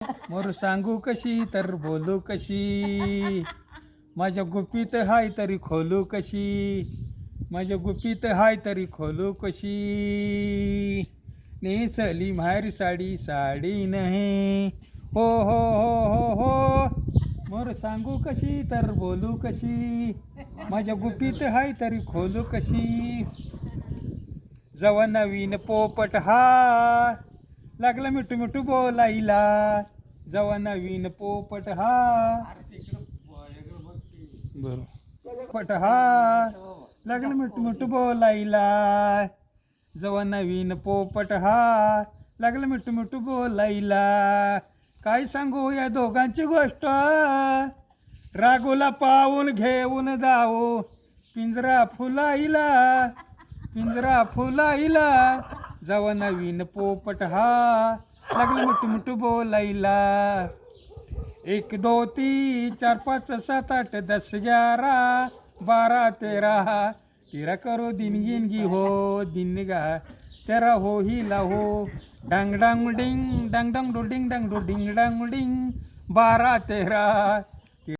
मोर सांगू कशी तर बोलू कशी, माझ्या गुपित हाय तरी खोलू कशी, माझ्या गुपित हाय तरी खोलू कशी. नेसली माहेर साडी साडी नाही, हो हो हो हो हो. मोर सांगू कशी तर बोलू कशी, माझ्या गुपित हाय तरी खोलू कशी. जवा नवीन पोपट हा लागला मिठू मिठू बोलायला, जवा नवीन पोपट हा पोपट हा लागला मिठू मिठू बोलायला, जवा नवीन पोपट हा लागला मिठू मिठू बोलायला. काय सांगू या दोघांची गोष्ट, रागोला पाहून घेऊन जाऊ पिंजरा फुलाईला, पिंजरा फुलाईला. जवा नवीन पोपट हा लागला मिठू मिठू बोलायला. 1 2 3 4 5 7 8 10 11 12 13 13 करो दिन गिनगी हो दिन गा, 13 हो ही हो. डांग डांग डिंग डांग डांग डो डिंग डांग डो डिंग डांग डिंग. 12 13